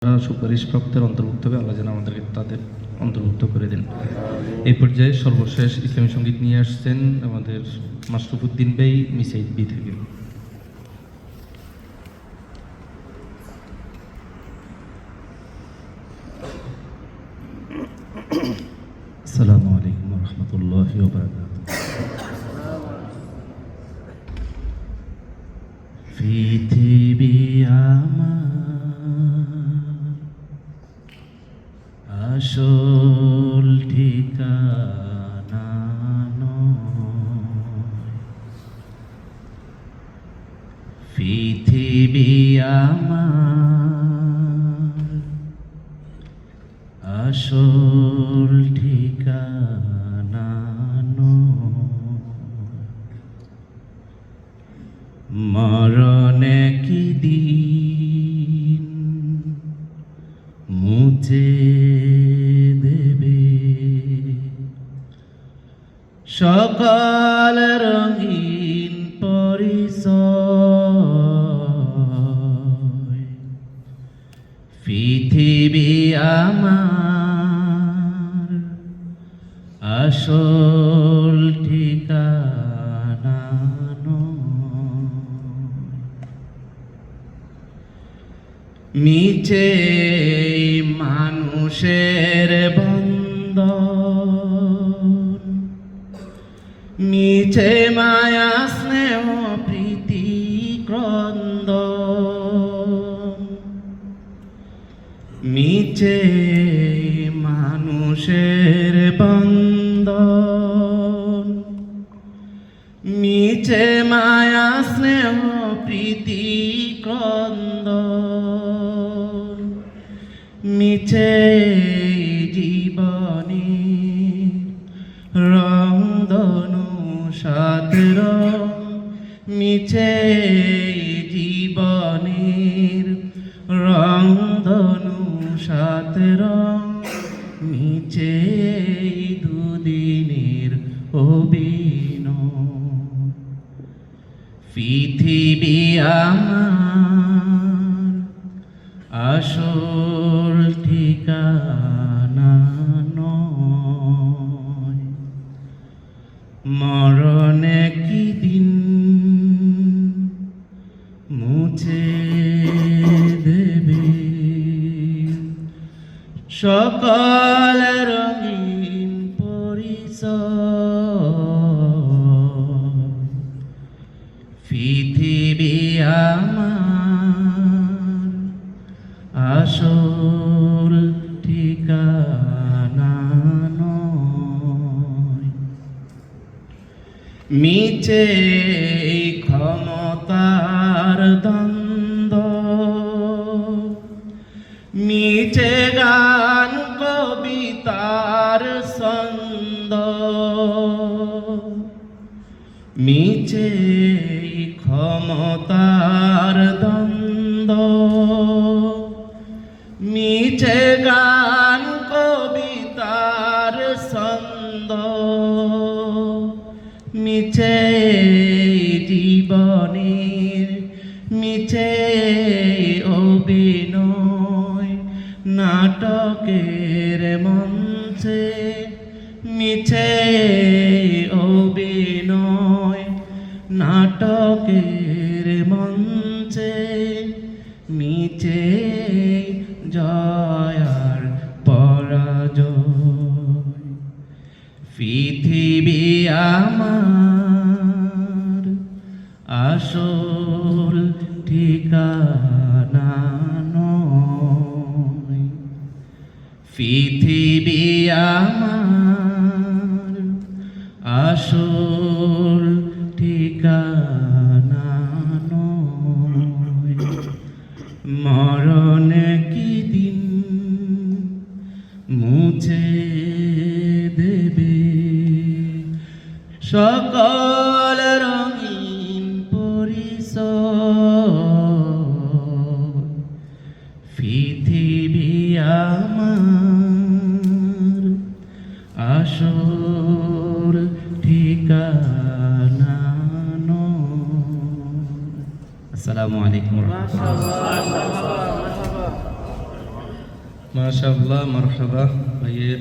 সুপারিশপ্রাপ্তের অন্তর্ভুক্ত হবে, আল্লাহ যেন আমাদেরকে তাদের অন্তর্ভুক্ত করে দেন। এই পর্যায়ে সর্বশেষ ইসলামী সঙ্গীত নিয়ে আসছেন আমাদের মাশরুফুদ্দিন ভাই মিসাইদ বি থেকে। আসসালামু আলাইকুম ওয়া রাহমাতুল্লাহি ওয়া বারাকাতুহু। পৃথিবী আমার আসল ঠিকানা নয়, পৃথিবী আমার আসল ঠিকানা নয়, মরণে কি দিন মুছে দেবে সকল রঙিন পরিচয়, পৃথিবী আমার আসল ঠিকানা নয়, মিছে মানুষের বন্ধন, মিছে মায়া স্নেহ প্রীতি ক্রন্দন, মিছে মানুষের বন্ধন, মিছে মায়া স্নেহ প্রীতি ক্রন্দন, মিছে জীবনে রংধনু সাত রং, মিছে জীবনের রংধনু সাত রং, মিছে দুদিনের অভিনয়, পৃথিবী আমার আসল ঠিকানা নয়, মরণে কি দিন মুছে দেবে সকল রঙিন পরিচয়, পৃথিবী আমার আসল ঠিকানা নয়, মিছে ক্ষমতার দ্বন্দ্ব, মিছে গান কবিতার ছন্দ, মিছে ক্ষমতার দ্বন্দ্ব, মিছে গান কবিতার ছন্দ, মিছে জীবনের মিছে অভিনয়, নাটকের মঞ্চে মিছে অভিনয়, নাটকের মঞ্চে মিছে জয় আর পরাজয়, পৃথিবী আমার আসল ঠিকানা নয়, পৃথিবী আমার আসল ঠিকানা নয়, মরণে কি দিন মুছে দেবে সকল রঙিন পরিচয়, পৃথিবী আমার আসল ঠিকানা নয়। আসসালামু আলাইকুম ওয়া রাহমাতুল্লাহ। মাশাআল্লাহ, মারহাবা ভাইয়ের